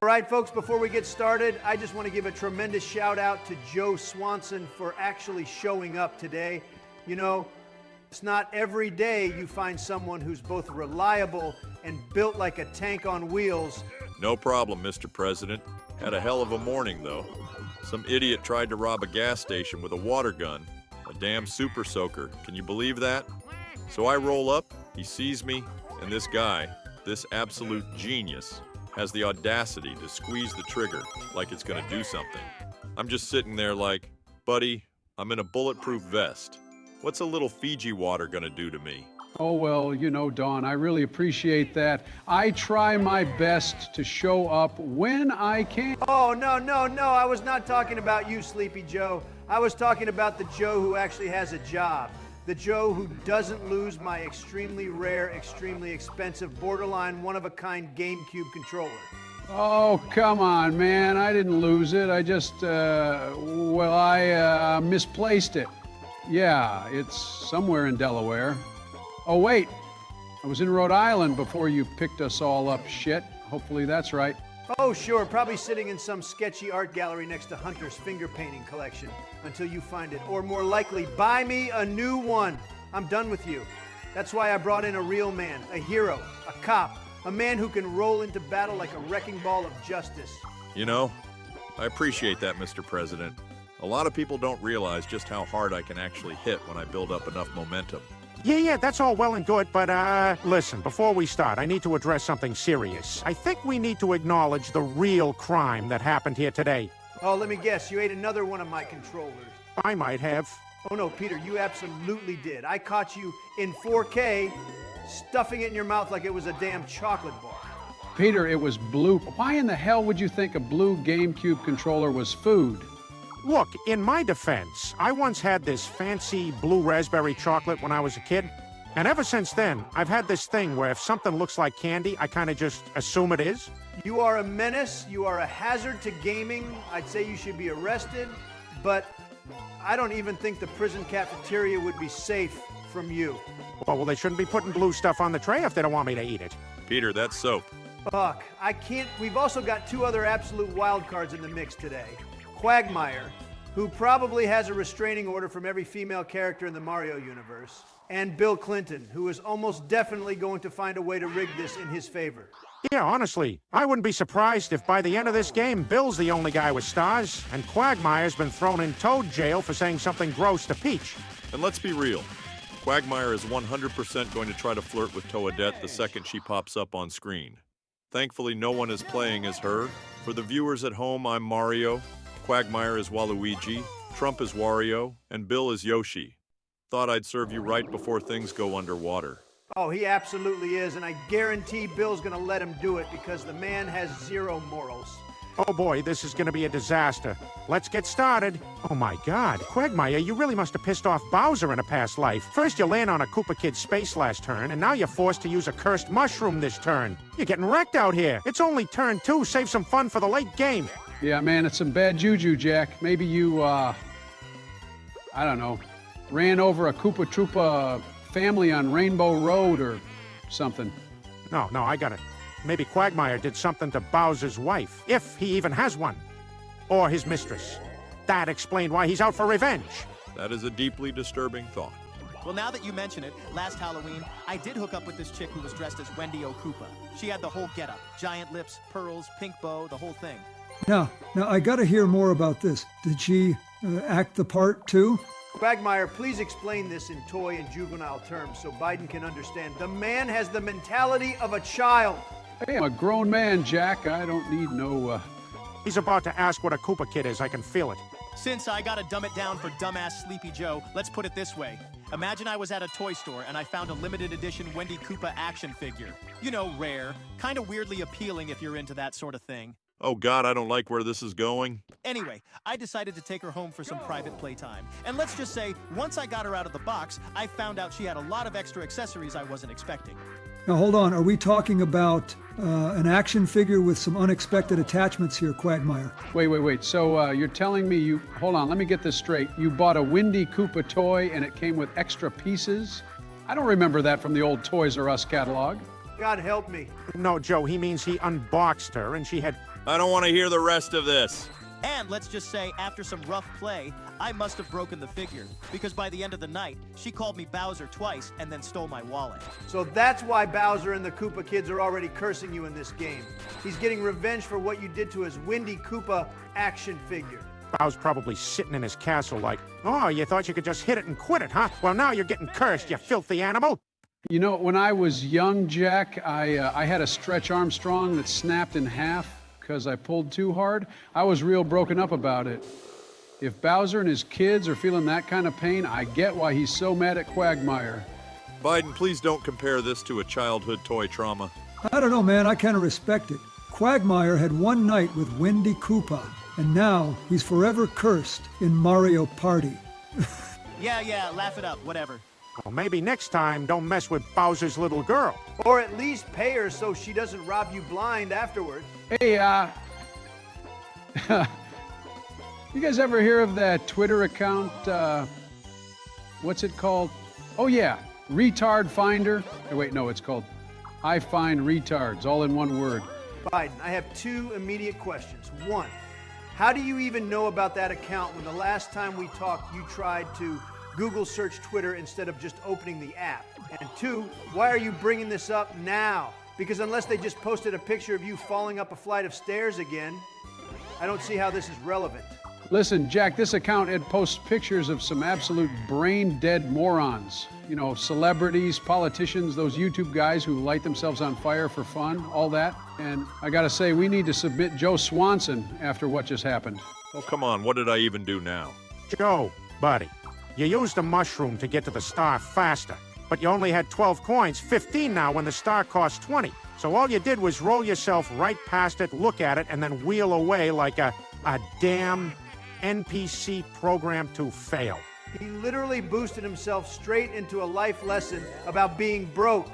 All right, folks, before we get started, I just want to give a tremendous shout out to Joe Swanson for actually showing up today. You know, it's not every day you find someone who's both reliable and built like a tank on wheels. No problem, Mr. President. Had a hell of a morning, though. Some idiot tried to rob a gas station with a water gun. A damn super soaker. Can you believe that? So I roll up, he sees me, and this guy, this absolute genius, has the audacity to squeeze the trigger like it's gonna do something. I'm just sitting there like, buddy, I'm in a bulletproof vest. What's a little Fiji water gonna do to me? Oh, well, you know, Don, I really appreciate that. I try my best to show up when I can. Oh, no, I was not talking about you, Sleepy Joe. I was talking about the Joe who actually has a job. The Joe who doesn't lose my extremely rare, extremely expensive, borderline one-of-a-kind GameCube controller. Oh, come on, man. I didn't lose it. I just, I misplaced it. Yeah, it's somewhere in Delaware. Oh, wait. I was in Rhode Island before you picked us all up shit. Hopefully that's right. Oh, sure. Probably sitting in some sketchy art gallery next to Hunter's finger painting collection until you find it. Or more likely, buy me a new one. I'm done with you. That's why I brought in a real man, a hero, a cop, a man who can roll into battle like a wrecking ball of justice. You know, I appreciate that, Mr. President. A lot of people don't realize just how hard I can actually hit when I build up enough momentum. Yeah, that's all well and good, but, listen, before we start, I need to address something serious. I think we need to acknowledge the real crime that happened here today. Oh, let me guess, you ate another one of my controllers. I might have. Oh, no, Peter, you absolutely did. I caught you in 4K, stuffing it in your mouth like it was a damn chocolate bar. Peter, it was blue. Why in the hell would you think a blue GameCube controller was food? Look, in my defense, I once had this fancy blue raspberry chocolate when I was a kid, and ever since then, I've had this thing where if something looks like candy, I kind of just assume it is. You are a menace, you are a hazard to gaming. I'd say you should be arrested, but I don't even think the prison cafeteria would be safe from you. Well, they shouldn't be putting blue stuff on the tray if they don't want me to eat it. Peter, that's soap. Fuck, I can't. We've also got two other absolute wild cards in the mix today. Quagmire, who probably has a restraining order from every female character in the Mario universe, and Bill Clinton, who is almost definitely going to find a way to rig this in his favor. Yeah, honestly, I wouldn't be surprised if by the end of this game, Bill's the only guy with stars, and Quagmire's been thrown in Toad jail for saying something gross to Peach. And let's be real. Quagmire is 100% going to try to flirt with Toadette the second she pops up on screen. Thankfully, no one is playing as her. For the viewers at home, I'm Mario. Quagmire is Waluigi, Trump is Wario, and Bill is Yoshi. Thought I'd serve you right before things go underwater. Oh, he absolutely is, and I guarantee Bill's gonna let him do it because the man has zero morals. Oh boy, this is gonna be a disaster. Let's get started. Oh my God, Quagmire, you really must have pissed off Bowser in a past life. First you land on a Koopa Kid space last turn, and now you're forced to use a cursed mushroom this turn. You're getting wrecked out here. It's only turn 2, save some fun for the late game. Yeah, man, it's some bad juju, Jack. Maybe you, I don't know, ran over a Koopa Troopa family on Rainbow Road or something. No, I got it. Maybe Quagmire did something to Bowser's wife, if he even has one. Or his mistress. That explained why he's out for revenge. That is a deeply disturbing thought. Well, now that you mention it, last Halloween, I did hook up with this chick who was dressed as Wendy O'Koopa. She had the whole getup. Giant lips, pearls, pink bow, the whole thing. Now, I gotta hear more about this. Did she act the part too? Quagmire, please explain this in toy and juvenile terms so Biden can understand. The man has the mentality of a child. Hey, I'm a grown man, Jack. I don't need no, He's about to ask what a Koopa Kid is. I can feel it. Since I gotta dumb it down for dumbass Sleepy Joe, let's put it this way. Imagine I was at a toy store and I found a limited edition Wendy Koopa action figure. You know, rare. Kind of weirdly appealing if you're into that sort of thing. Oh God, I don't like where this is going. Anyway, I decided to take her home for some private playtime. And let's just say, once I got her out of the box, I found out she had a lot of extra accessories I wasn't expecting. Now, hold on. Are we talking about an action figure with some unexpected attachments here, Quagmire? Wait. So you're telling me you... Hold on, let me get this straight. You bought a Windy Koopa toy and it came with extra pieces? I don't remember that from the old Toys R Us catalog. God help me. No, Joe, he means he unboxed her and she had... I don't want to hear the rest of this. And let's just say, after some rough play, I must have broken the figure, because by the end of the night, she called me Bowser twice and then stole my wallet. So that's why Bowser and the Koopa kids are already cursing you in this game. He's getting revenge for what you did to his Windy Koopa action figure. Bow's probably sitting in his castle like, oh, you thought you could just hit it and quit it, huh? Well, now you're getting cursed, you filthy animal. You know, when I was young, Jack, I had a Stretch Armstrong that snapped in half because I pulled too hard. I was real broken up about it. If Bowser and his kids are feeling that kind of pain, I get why he's so mad at Quagmire. Biden, please don't compare this to a childhood toy trauma. I don't know, man. I kind of respect it. Quagmire had one night with Windy Koopa, and now he's forever cursed in Mario Party. Yeah, laugh it up, whatever. Well, maybe next time don't mess with Bowser's little girl. Or at least pay her so she doesn't rob you blind afterwards. Hey, you guys ever hear of that Twitter account, what's it called? Oh yeah, Retard Finder. Oh, wait, no, it's called I Find Retards, all in one word. Biden, I have two immediate questions. One, how do you even know about that account when the last time we talked you tried to Google search Twitter instead of just opening the app? And two, why are you bringing this up now? Because unless they just posted a picture of you falling up a flight of stairs again, I don't see how this is relevant. Listen, Jack, this account, it posts pictures of some absolute brain-dead morons. You know, celebrities, politicians, those YouTube guys who light themselves on fire for fun, all that. And I gotta say, we need to submit Joe Swanson after what just happened. Oh, come on, what did I even do now? Joe, buddy, you used the mushroom to get to the star faster, but you only had 12 coins, 15 now when the star cost 20. So all you did was roll yourself right past it, look at it, and then wheel away like a damn NPC programmed to fail. He literally boosted himself straight into a life lesson about being broke.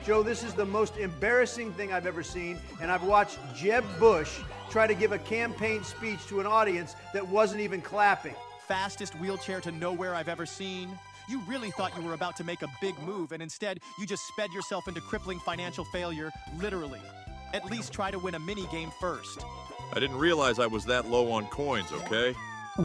Joe, this is the most embarrassing thing I've ever seen, and I've watched Jeb Bush try to give a campaign speech to an audience that wasn't even clapping. Fastest wheelchair to nowhere I've ever seen. You really thought you were about to make a big move, and instead, you just sped yourself into crippling financial failure, literally. At least try to win a mini-game first. I didn't realize I was that low on coins, okay?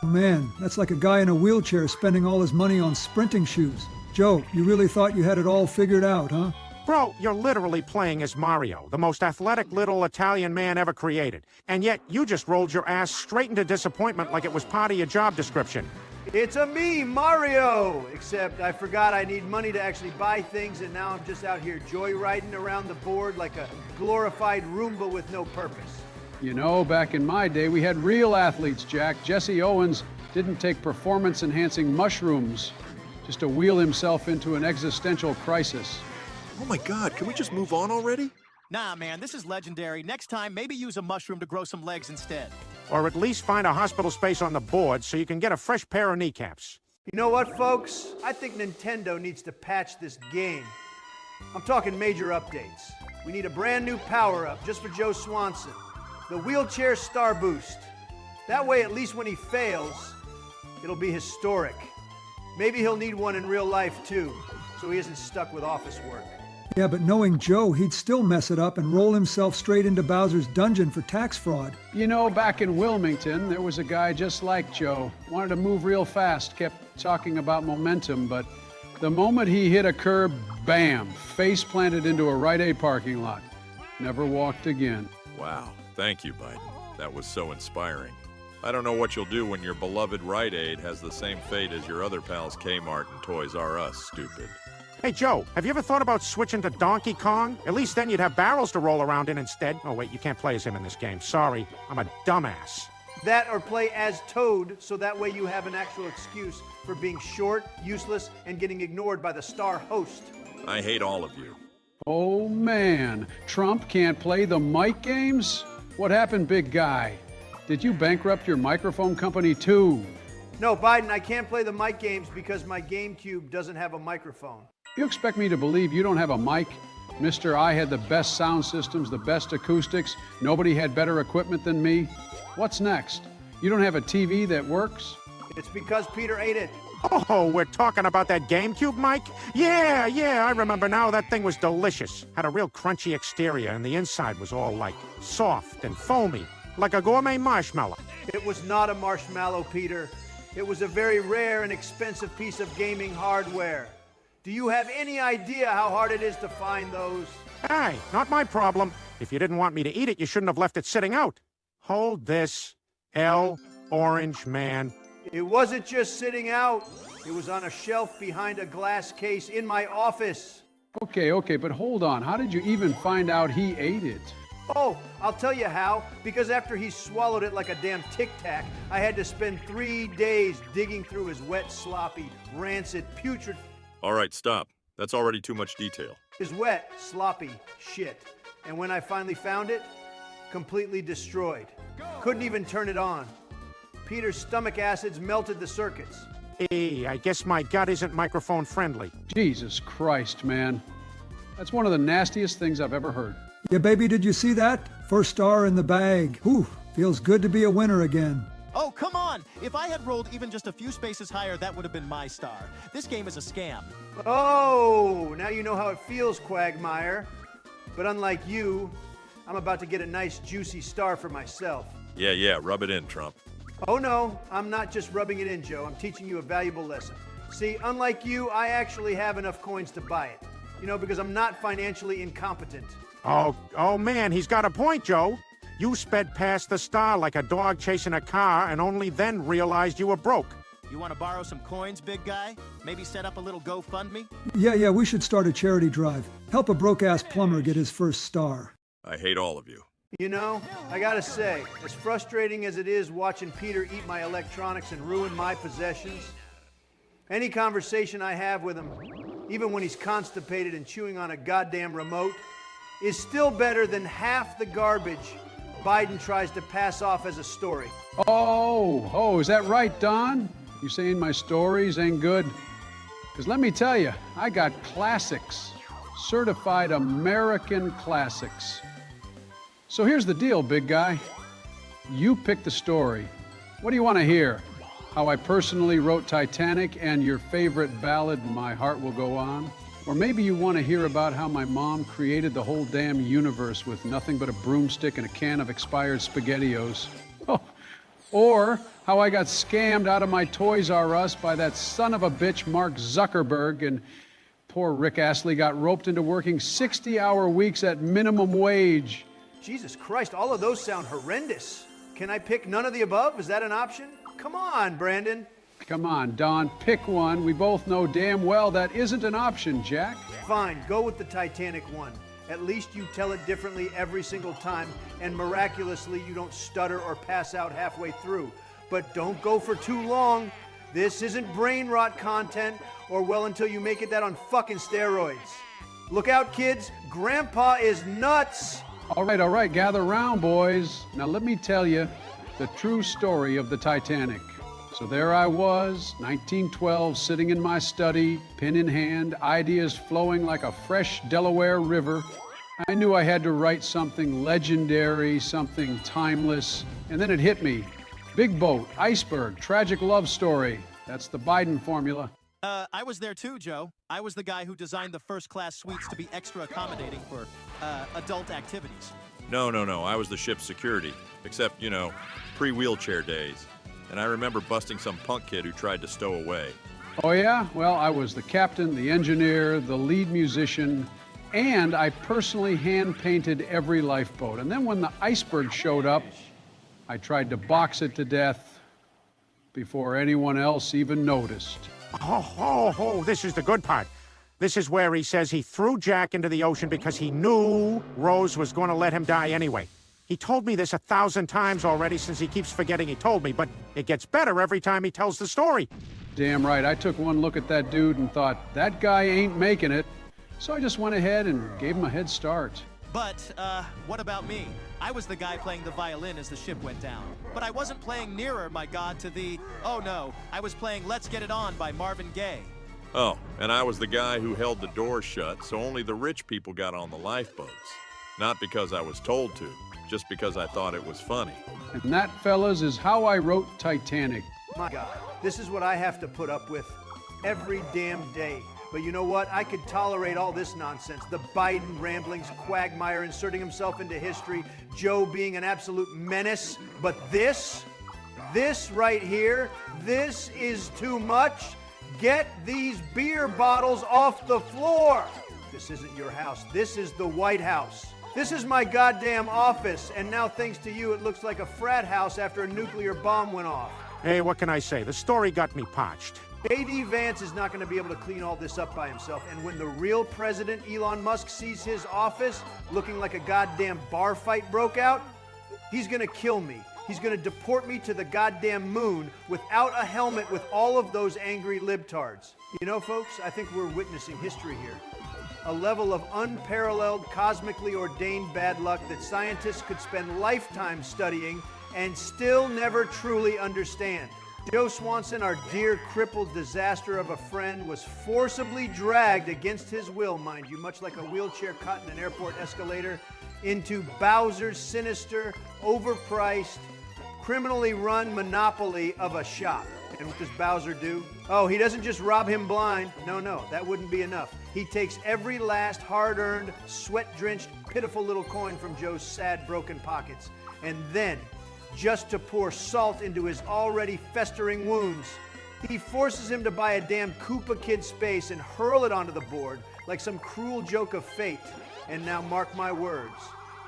Oh man, that's like a guy in a wheelchair spending all his money on sprinting shoes. Joe, you really thought you had it all figured out, huh? Bro, you're literally playing as Mario, the most athletic little Italian man ever created. And yet, you just rolled your ass straight into disappointment like it was part of your job description. It's a me, Mario! Except I forgot I need money to actually buy things, and now I'm just out here joyriding around the board like a glorified Roomba with no purpose. You know, back in my day, we had real athletes, Jack. Jesse Owens didn't take performance-enhancing mushrooms just to wheel himself into an existential crisis. Oh my God, can we just move on already? Nah, man, this is legendary. Next time, maybe use a mushroom to grow some legs instead. Or at least find a hospital space on the board so you can get a fresh pair of kneecaps. You know what, folks? I think Nintendo needs to patch this game. I'm talking major updates. We need a brand new power-up just for Joe Swanson. The wheelchair star boost. That way, at least when he fails, it'll be historic. Maybe he'll need one in real life, too, so he isn't stuck with office work. Yeah, but knowing Joe, he'd still mess it up and roll himself straight into Bowser's dungeon for tax fraud. You know, back in Wilmington, there was a guy just like Joe. Wanted to move real fast, kept talking about momentum, but the moment he hit a curb, bam, face planted into a Rite Aid parking lot. Never walked again. Wow, thank you, Biden. That was so inspiring. I don't know what you'll do when your beloved Rite Aid has the same fate as your other pals Kmart and Toys R Us, stupid. Hey, Joe, have you ever thought about switching to Donkey Kong? At least then you'd have barrels to roll around in instead. Oh, wait, you can't play as him in this game. Sorry, I'm a dumbass. That or play as Toad, so that way you have an actual excuse for being short, useless, and getting ignored by the star host. I hate all of you. Oh man, Trump can't play the mic games? What happened, big guy? Did you bankrupt your microphone company too? No, Biden, I can't play the mic games because my GameCube doesn't have a microphone. You expect me to believe you don't have a mic? Mister, I had the best sound systems, the best acoustics. Nobody had better equipment than me. What's next? You don't have a TV that works? It's because Peter ate it. Oh, we're talking about that GameCube, Mike? Yeah, I remember now. That thing was delicious. Had a real crunchy exterior, and the inside was all, like, soft and foamy, like a gourmet marshmallow. It was not a marshmallow, Peter. It was a very rare and expensive piece of gaming hardware. Do you have any idea how hard it is to find those? Hey, not my problem. If you didn't want me to eat it, you shouldn't have left it sitting out. Hold this, L. Orange Man. It wasn't just sitting out. It was on a shelf behind a glass case in my office. Okay, but hold on. How did you even find out he ate it? Oh, I'll tell you how. Because after he swallowed it like a damn Tic Tac, I had to spend 3 days digging through his wet, sloppy, rancid, putrid... All right, stop. That's already too much detail. His wet, sloppy shit. And when I finally found it, completely destroyed. Couldn't even turn it on. Peter's stomach acids melted the circuits. Hey, I guess my gut isn't microphone friendly. Jesus Christ, man. That's one of the nastiest things I've ever heard. Yeah, baby, did you see that? First star in the bag. Whew, feels good to be a winner again. Oh, come on! If I had rolled even just a few spaces higher, that would have been my star. This game is a scam. Oh, now you know how it feels, Quagmire. But unlike you, I'm about to get a nice juicy star for myself. Yeah, rub it in, Trump. Oh no, I'm not just rubbing it in, Joe. I'm teaching you a valuable lesson. See, unlike you, I actually have enough coins to buy it. You know, because I'm not financially incompetent. Oh man, he's got a point, Joe. You sped past the star like a dog chasing a car and only then realized you were broke. You want to borrow some coins, big guy? Maybe set up a little GoFundMe? Yeah, we should start a charity drive. Help a broke-ass plumber get his first star. I hate all of you. You know, I gotta say, as frustrating as it is watching Peter eat my electronics and ruin my possessions, any conversation I have with him, even when he's constipated and chewing on a goddamn remote, is still better than half the garbage Biden tries to pass off as a story. Oh, is that right, Don? You saying my stories ain't good? Because let me tell you, I got classics. Certified American classics. So here's the deal, big guy. You pick the story. What do you want to hear? How I personally wrote Titanic and your favorite ballad, My Heart Will Go On? Or maybe you want to hear about how my mom created the whole damn universe with nothing but a broomstick and a can of expired SpaghettiOs. Oh, or how I got scammed out of my Toys R Us by that son of a bitch Mark Zuckerberg, and poor Rick Astley got roped into working 60-hour weeks at minimum wage. Jesus Christ, all of those sound horrendous. Can I pick none of the above? Is that an option? Come on, Brandon. Come on, Don, pick one. We both know damn well that isn't an option, Jack. Fine, go with the Titanic one. At least you tell it differently every single time, and miraculously you don't stutter or pass out halfway through. But don't go for too long. This isn't brain rot content, or well until you make it that on fucking steroids. Look out, kids. Grandpa is nuts. All right, gather round, boys. Now let me tell you the true story of the Titanic. So there I was, 1912, sitting in my study, pen in hand, ideas flowing like a fresh Delaware river. I knew I had to write something legendary, something timeless, and then it hit me. Big boat, iceberg, tragic love story. That's the Biden formula. I was there too, Joe. I was the guy who designed the first-class suites to be extra accommodating for, adult activities. No, I was the ship's security. Except, you know, pre-wheelchair days. And I remember busting some punk kid who tried to stow away. Oh yeah? Well, I was the captain, the engineer, the lead musician, and I personally hand-painted every lifeboat. And then when the iceberg showed up, I tried to box it to death before anyone else even noticed. Oh, this is the good part. This is where he says he threw Jack into the ocean because he knew Rose was going to let him die anyway. He told me this 1,000 times already since he keeps forgetting he told me, but it gets better every time he tells the story. Damn right. I took one look at that dude and thought, that guy ain't making it. So I just went ahead and gave him a head start. But, what about me? I was the guy playing the violin as the ship went down. But I wasn't playing Nearer, my God, to the... Oh no, I was playing Let's Get It On by Marvin Gaye. Oh, and I was the guy who held the door shut so only the rich people got on the lifeboats. Not because I was told to, just because I thought it was funny. And that, fellas, is how I wrote Titanic. My God, this is what I have to put up with every damn day. But you know what? I could tolerate all this nonsense. The Biden ramblings, Quagmire inserting himself into history, Joe being an absolute menace. But this right here, this is too much. Get these beer bottles off the floor. This isn't your house. This is the White House. This is my goddamn office. And now, thanks to you, it looks like a frat house after a nuclear bomb went off. Hey, what can I say? The story got me parched. J.D. Vance is not going to be able to clean all this up by himself. And when the real president, Elon Musk, sees his office looking like a goddamn bar fight broke out, he's going to kill me. He's going to deport me to the goddamn moon without a helmet with all of those angry libtards. You know, folks, I think we're witnessing history here. A level of unparalleled, cosmically ordained bad luck that scientists could spend lifetimes studying and still never truly understand. Joe Swanson, our dear crippled disaster of a friend, was forcibly dragged against his will, mind you, much like a wheelchair caught in an airport escalator, into Bowser's sinister, overpriced, criminally run monopoly of a shop. And what does Bowser do? Oh, he doesn't just rob him blind. No, that wouldn't be enough. He takes every last hard-earned, sweat-drenched, pitiful little coin from Joe's sad, broken pockets. And then, just to pour salt into his already festering wounds, he forces him to buy a damn Koopa Kid space and hurl it onto the board like some cruel joke of fate. And now, mark my words,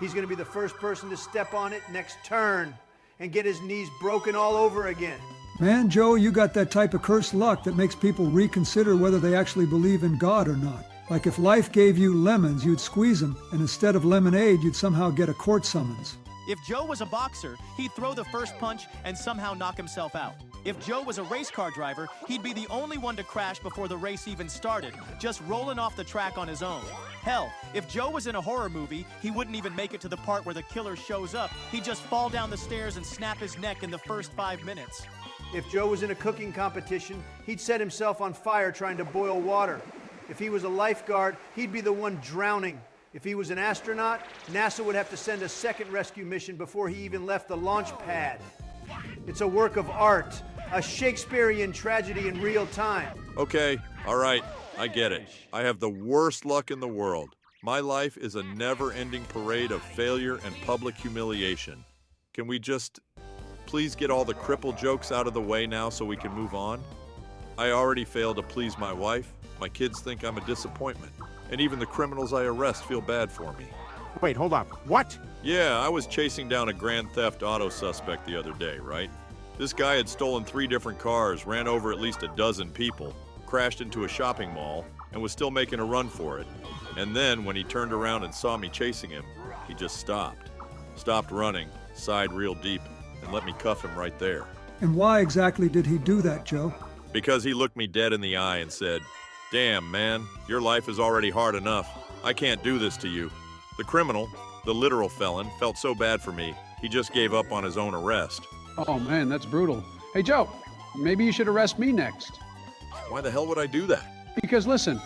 he's going to be the first person to step on it next turn and get his knees broken all over again. Man, Joe, you got that type of cursed luck that makes people reconsider whether they actually believe in God or not. Like if life gave you lemons, you'd squeeze them, and instead of lemonade, you'd somehow get a court summons. If Joe was a boxer, he'd throw the first punch and somehow knock himself out. If Joe was a race car driver, he'd be the only one to crash before the race even started, just rolling off the track on his own. Hell, if Joe was in a horror movie, he wouldn't even make it to the part where the killer shows up. He'd just fall down the stairs and snap his neck in the first 5 minutes. If Joe was in a cooking competition, he'd set himself on fire trying to boil water. If he was a lifeguard, he'd be the one drowning. If he was an astronaut, NASA would have to send a second rescue mission before he even left the launch pad. It's a work of art, a Shakespearean tragedy in real time. Okay, all right, I get it. I have the worst luck in the world. My life is a never-ending parade of failure and public humiliation. Can we just please get all the cripple jokes out of the way now so we can move on? I already failed to please my wife. My kids think I'm a disappointment. And even the criminals I arrest feel bad for me. Wait, hold up. What? Yeah, I was chasing down a grand theft auto suspect the other day, right? This guy had stolen 3 different cars, ran over at least a dozen people, crashed into a shopping mall, and was still making a run for it. And then, when he turned around and saw me chasing him, he just stopped. Stopped running, sighed real deep, and let me cuff him right there. And why exactly did he do that, Joe? Because he looked me dead in the eye and said, "Damn, man, your life is already hard enough. I can't do this to you." The criminal, the literal felon, felt so bad for me, he just gave up on his own arrest. Oh man, that's brutal. Hey Joe, maybe you should arrest me next. Why the hell would I do that? Because listen,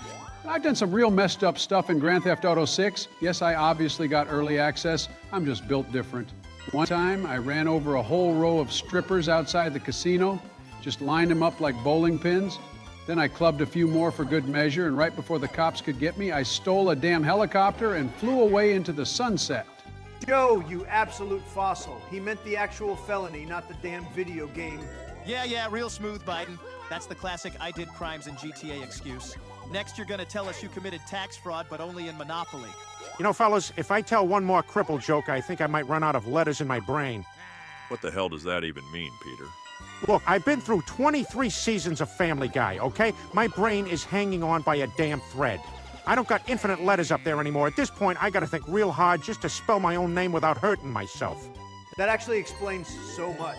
I've done some real messed up stuff in Grand Theft Auto 6. Yes, I obviously got early access. I'm just built different. One time, I ran over a whole row of strippers outside the casino, just lined them up like bowling pins. Then I clubbed a few more for good measure, and right before the cops could get me, I stole a damn helicopter and flew away into the sunset. Joe, you absolute fossil. He meant the actual felony, not the damn video game. Yeah, real smooth, Biden. That's the classic I did crimes in GTA excuse. Next, you're gonna tell us you committed tax fraud, but only in Monopoly. You know, fellas, if I tell one more cripple joke, I think I might run out of letters in my brain. What the hell does that even mean, Peter? Look, I've been through 23 seasons of Family Guy, okay? My brain is hanging on by a damn thread. I don't got infinite letters up there anymore. At this point, I gotta think real hard just to spell my own name without hurting myself. That actually explains so much.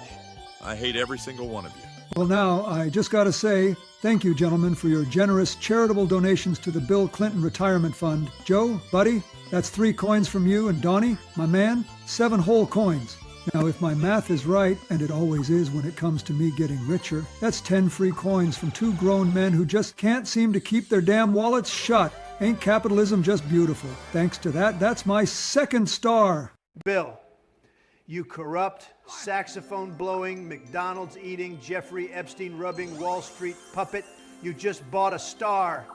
I hate every single one of you. Well, now, I just got to say, thank you, gentlemen, for your generous charitable donations to the Bill Clinton Retirement Fund. Joe, buddy, that's 3 coins from you, and Donnie, my man, 7 whole coins. Now, if my math is right, and it always is when it comes to me getting richer, that's 10 free coins from 2 grown men who just can't seem to keep their damn wallets shut. Ain't capitalism just beautiful? Thanks to that, that's my 2nd star. Bill, You corrupt, saxophone-blowing, McDonald's-eating, Jeffrey Epstein-rubbing Wall Street puppet. You just bought a star.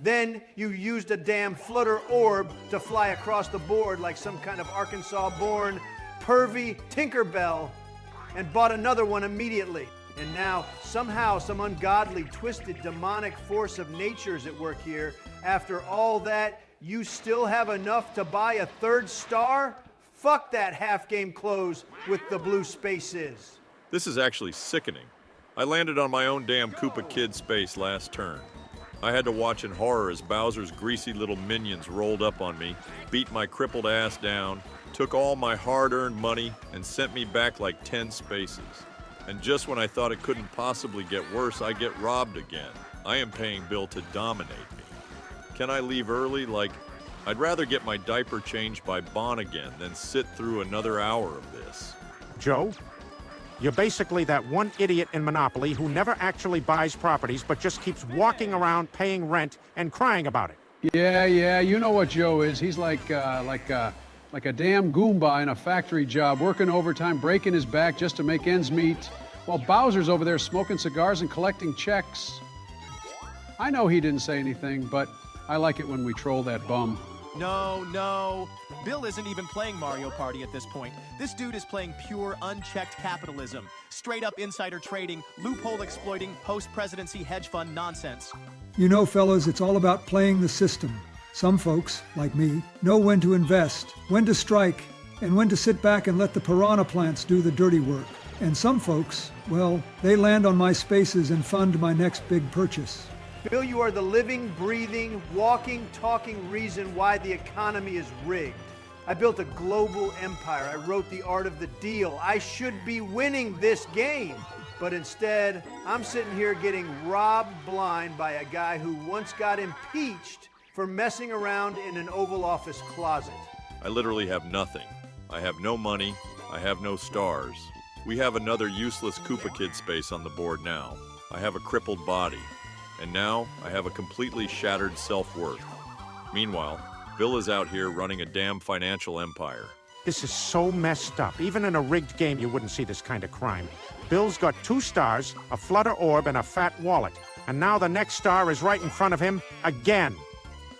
Then you used a damn flutter orb to fly across the board like some kind of Arkansas-born pervy Tinkerbell and bought another one immediately. And now, somehow, some ungodly, twisted, demonic force of nature is at work here. After all that, you still have enough to buy a third star? Fuck that half-game close with the blue spaces. This is actually sickening. I landed on my own damn Koopa Kid space last turn. I had to watch in horror as Bowser's greasy little minions rolled up on me, beat my crippled ass down, took all my hard-earned money, and sent me back like 10 spaces. And just when I thought it couldn't possibly get worse, I get robbed again. I am paying Bill to dominate me. Can I leave early? Like, I'd rather get my diaper changed by Bon again than sit through another hour of this. Joe, you're basically that one idiot in Monopoly who never actually buys properties but just keeps walking around paying rent and crying about it. Yeah, you know what Joe is. He's like a damn Goomba in a factory job, working overtime, breaking his back just to make ends meet, while Bowser's over there smoking cigars and collecting checks. I know he didn't say anything, but I like it when we troll that bum. No. Bill isn't even playing Mario Party at this point. This dude is playing pure, unchecked capitalism. Straight up insider trading, loophole exploiting, post-presidency hedge fund nonsense. You know, fellas, it's all about playing the system. Some folks, like me, know when to invest, when to strike, and when to sit back and let the piranha plants do the dirty work. And some folks, well, they land on my spaces and fund my next big purchase. Bill, you are the living, breathing, walking, talking reason why the economy is rigged. I built a global empire. I wrote the art of the deal. I should be winning this game. But instead, I'm sitting here getting robbed blind by a guy who once got impeached for messing around in an Oval Office closet. I literally have nothing. I have no money. I have no stars. We have another useless Koopa Kid space on the board now. I have a crippled body. And now, I have a completely shattered self-worth. Meanwhile, Bill is out here running a damn financial empire. This is so messed up. Even in a rigged game, you wouldn't see this kind of crime. Bill's got 2 stars, a flutter orb, and a fat wallet. And now the next star is right in front of him again.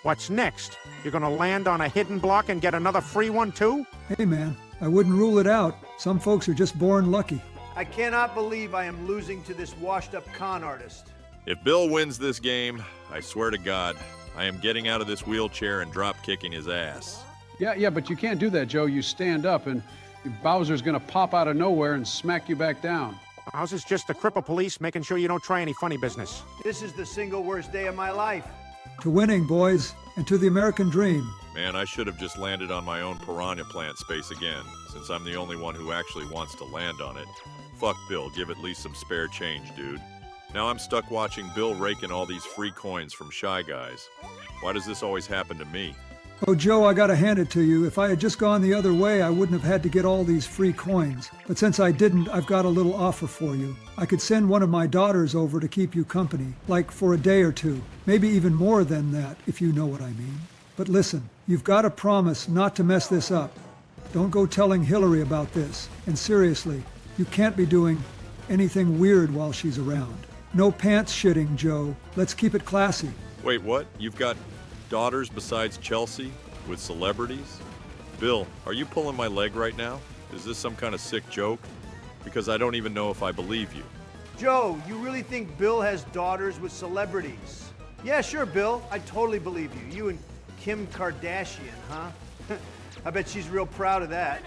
What's next? You're gonna land on a hidden block and get another free one, too? Hey, man, I wouldn't rule it out. Some folks are just born lucky. I cannot believe I am losing to this washed-up con artist. If Bill wins this game, I swear to God, I am getting out of this wheelchair and drop-kicking his ass. Yeah, but you can't do that, Joe. You stand up and Bowser's gonna pop out of nowhere and smack you back down. How's this just the cripple police making sure you don't try any funny business? This is the single worst day of my life. To winning, boys, and to the American dream. Man, I should have just landed on my own piranha plant space again, since I'm the only one who actually wants to land on it. Fuck Bill, give at least some spare change, dude. Now I'm stuck watching Bill rake in all these free coins from Shy Guys. Why does this always happen to me? Oh, Joe, I gotta hand it to you. If I had just gone the other way, I wouldn't have had to get all these free coins. But since I didn't, I've got a little offer for you. I could send one of my daughters over to keep you company, like for a day or two. Maybe even more than that, if you know what I mean. But listen, you've got to promise not to mess this up. Don't go telling Hillary about this. And seriously, you can't be doing anything weird while she's around. No pants shitting, Joe. Let's keep it classy. Wait, what? You've got daughters besides Chelsea? With celebrities? Bill, are you pulling my leg right now? Is this some kind of sick joke? Because I don't even know if I believe you. Joe, you really think Bill has daughters with celebrities? Yeah, sure, Bill. I totally believe you. You and Kim Kardashian, huh? I bet she's real proud of that.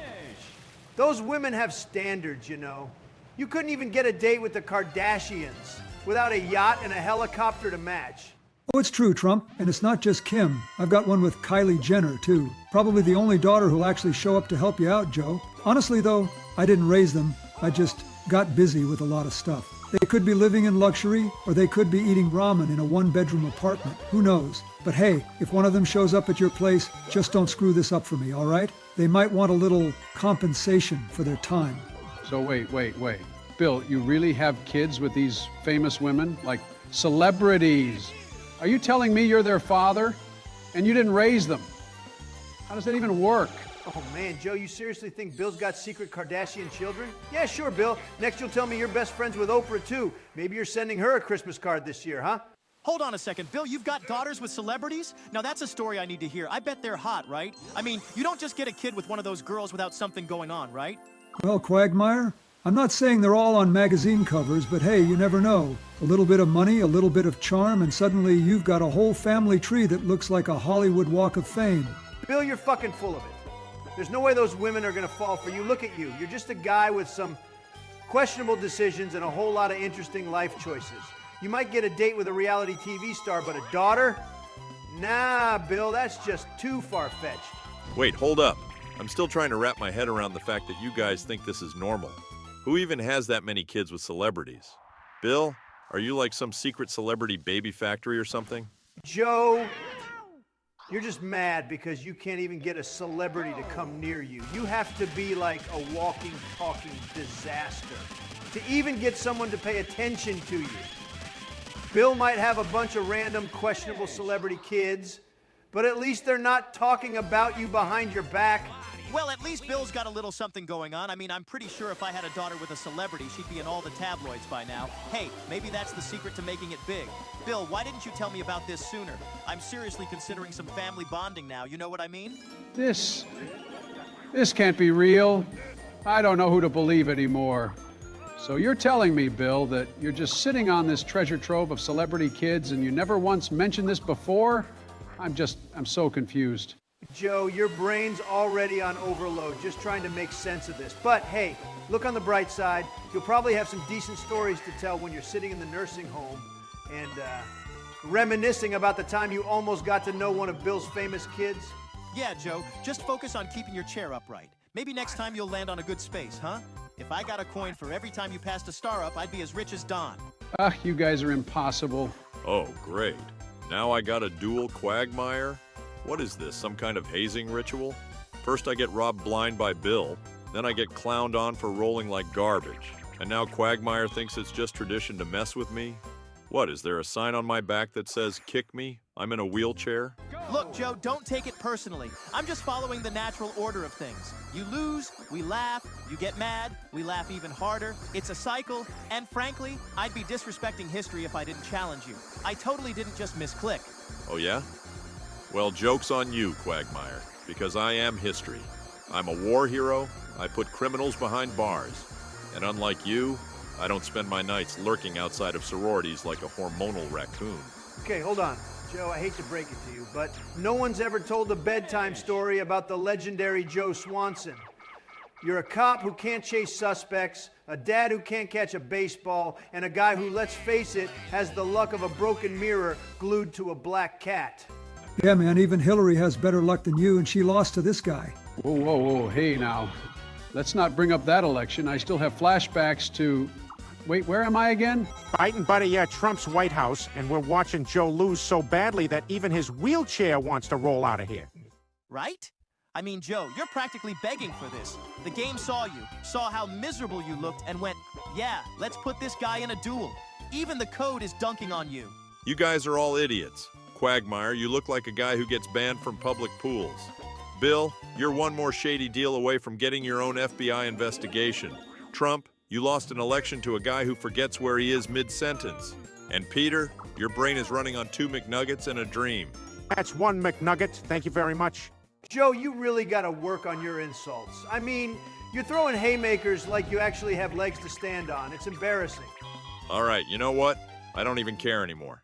Those women have standards, you know. You couldn't even get a date with the Kardashians without a yacht and a helicopter to match. Oh, it's true, Trump. And it's not just Kim. I've got one with Kylie Jenner, too. Probably the only daughter who'll actually show up to help you out, Joe. Honestly, though, I didn't raise them. I just got busy with a lot of stuff. They could be living in luxury, or they could be eating ramen in a one-bedroom apartment. Who knows? But hey, if one of them shows up at your place, just don't screw this up for me, all right? They might want a little compensation for their time. So wait. Bill, you really have kids with these famous women? Like celebrities? Are you telling me you're their father and you didn't raise them? How does that even work? Oh man, Joe, you seriously think Bill's got secret Kardashian children? Yeah, sure, Bill. Next you'll tell me you're best friends with Oprah too. Maybe you're sending her a Christmas card this year, huh? Hold on a second, Bill, you've got daughters with celebrities? Now that's a story I need to hear. I bet they're hot, right? I mean, you don't just get a kid with one of those girls without something going on, right? Well, Quagmire, I'm not saying they're all on magazine covers, but hey, you never know. A little bit of money, a little bit of charm, and suddenly you've got a whole family tree that looks like a Hollywood Walk of Fame. Bill, you're fucking full of it. There's no way those women are gonna fall for you. Look at you. You're just a guy with some questionable decisions and a whole lot of interesting life choices. You might get a date with a reality TV star, but a daughter? Nah, Bill, that's just too far-fetched. Wait, hold up. I'm still trying to wrap my head around the fact that you guys think this is normal. Who even has that many kids with celebrities? Bill, are you like some secret celebrity baby factory or something? Joe, you're just mad because you can't even get a celebrity to come near you. You have to be like a walking, talking disaster to even get someone to pay attention to you. Bill might have a bunch of random, questionable celebrity kids, but at least they're not talking about you behind your back. Well, at least Bill's got a little something going on. I mean, I'm pretty sure if I had a daughter with a celebrity, she'd be in all the tabloids by now. Hey, maybe that's the secret to making it big. Bill, why didn't you tell me about this sooner? I'm seriously considering some family bonding now, you know what I mean? This can't be real. I don't know who to believe anymore. So you're telling me, Bill, that you're just sitting on this treasure trove of celebrity kids and you never once mentioned this before? I'm so confused. Joe, your brain's already on overload, just trying to make sense of this. But hey, look on the bright side. You'll probably have some decent stories to tell when you're sitting in the nursing home and reminiscing about the time you almost got to know one of Bill's famous kids. Yeah, Joe, just focus on keeping your chair upright. Maybe next time you'll land on a good space, huh? If I got a coin for every time you passed a star up, I'd be as rich as Don. You guys are impossible. Oh, great. Now I got a dual Quagmire? What is this, some kind of hazing ritual? First I get robbed blind by Bill, then I get clowned on for rolling like garbage. And now Quagmire thinks it's just tradition to mess with me? What, is there a sign on my back that says, kick me? I'm in a wheelchair? Look, Joe, don't take it personally. I'm just following the natural order of things. You lose, we laugh, you get mad, we laugh even harder. It's a cycle, and frankly, I'd be disrespecting history if I didn't challenge you. I totally didn't just misclick. Oh yeah? Well, joke's on you, Quagmire, because I am history. I'm a war hero, I put criminals behind bars. And unlike you, I don't spend my nights lurking outside of sororities like a hormonal raccoon. Okay, hold on. Joe, I hate to break it to you, but no one's ever told a bedtime story about the legendary Joe Swanson. You're a cop who can't chase suspects, a dad who can't catch a baseball, and a guy who, let's face it, has the luck of a broken mirror glued to a black cat. Yeah, man, even Hillary has better luck than you, and she lost to this guy. Whoa, whoa, whoa, hey now. Let's not bring up that election. I still have flashbacks to... Wait, where am I again? Fighting buddy Trump's White House, and we're watching Joe lose so badly that even his wheelchair wants to roll out of here. Right? I mean, Joe, you're practically begging for this. The game saw you, saw how miserable you looked, and went, yeah, let's put this guy in a duel. Even the code is dunking on you. You guys are all idiots. Quagmire, you look like a guy who gets banned from public pools. Bill, you're one more shady deal away from getting your own FBI investigation. Trump, you lost an election to a guy who forgets where he is mid-sentence. And Peter, your brain is running on 2 McNuggets and a dream. That's 1 McNugget. Thank you very much. Joe, you really got to work on your insults. I mean, you're throwing haymakers like you actually have legs to stand on. It's embarrassing. All right, you know what? I don't even care anymore.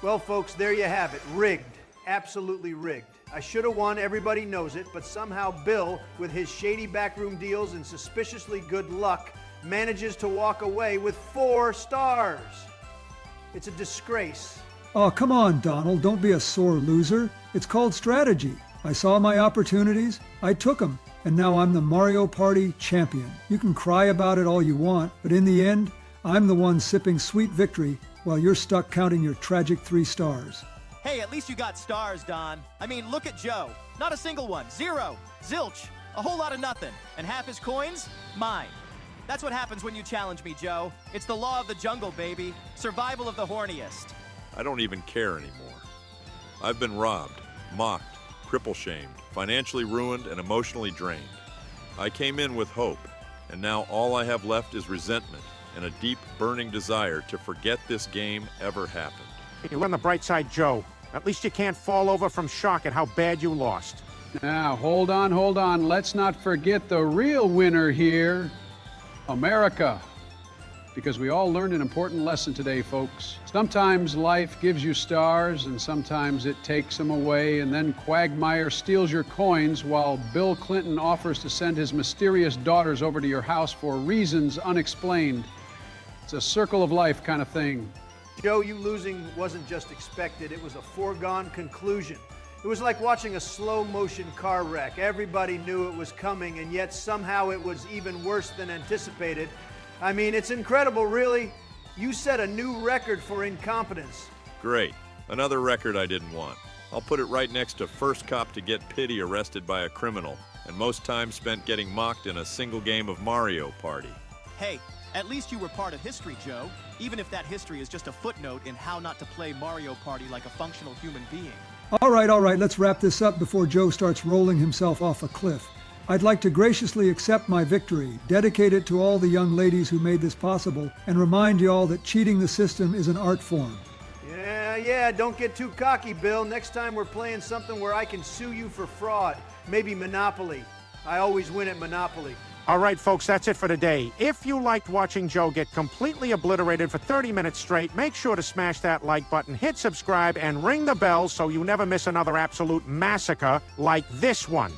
Well, folks, there you have it. Rigged. Absolutely rigged. I should have won, everybody knows it, but somehow Bill, with his shady backroom deals and suspiciously good luck, manages to walk away with 4 stars. It's a disgrace. Oh, come on, Donald. Don't be a sore loser. It's called strategy. I saw my opportunities, I took them, and now I'm the Mario Party champion. You can cry about it all you want, but in the end, I'm the one sipping sweet victory while you're stuck counting your tragic 3 stars. Hey, at least you got stars, Don. I mean, look at Joe. Not a single one. 0. Zilch. A whole lot of nothing. And half his coins? Mine. That's what happens when you challenge me, Joe. It's the law of the jungle, baby. Survival of the horniest. I don't even care anymore. I've been robbed, mocked, cripple-shamed, financially ruined, and emotionally drained. I came in with hope, and now all I have left is resentment and a deep, burning desire to forget this game ever happened. You're on the bright side, Joe. At least you can't fall over from shock at how bad you lost. Now, hold on. Let's not forget the real winner here, America. Because we all learned an important lesson today, folks. Sometimes life gives you stars, and sometimes it takes them away, and then Quagmire steals your coins while Bill Clinton offers to send his mysterious daughters over to your house for reasons unexplained. It's a circle of life kind of thing. Joe, you losing wasn't just expected, it was a foregone conclusion. It was like watching a slow-motion car wreck. Everybody knew it was coming, and yet somehow it was even worse than anticipated. I mean, it's incredible, really. You set a new record for incompetence. Great. Another record I didn't want. I'll put it right next to first cop to get pity arrested by a criminal, and most time spent getting mocked in a single game of Mario Party. Hey, at least you were part of history, Joe. Even if that history is just a footnote in how not to play Mario Party like a functional human being. All right, let's wrap this up before Joe starts rolling himself off a cliff. I'd like to graciously accept my victory, dedicate it to all the young ladies who made this possible, and remind you all that cheating the system is an art form. Yeah, don't get too cocky, Bill. Next time we're playing something where I can sue you for fraud. Maybe Monopoly. I always win at Monopoly. All right, folks, that's it for today. If you liked watching Joe get completely obliterated for 30 minutes straight, make sure to smash that like button, hit subscribe, and ring the bell so you never miss another absolute massacre like this one.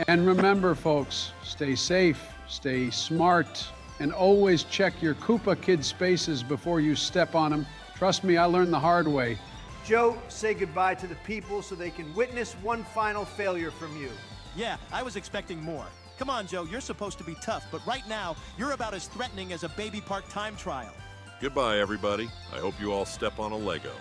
And remember, folks, stay safe, stay smart, and always check your Koopa Kid spaces before you step on them. Trust me, I learned the hard way. Joe, say goodbye to the people so they can witness one final failure from you. Yeah, I was expecting more. Come on, Joe, you're supposed to be tough, but right now, you're about as threatening as a baby park time trial. Goodbye, everybody. I hope you all step on a Lego.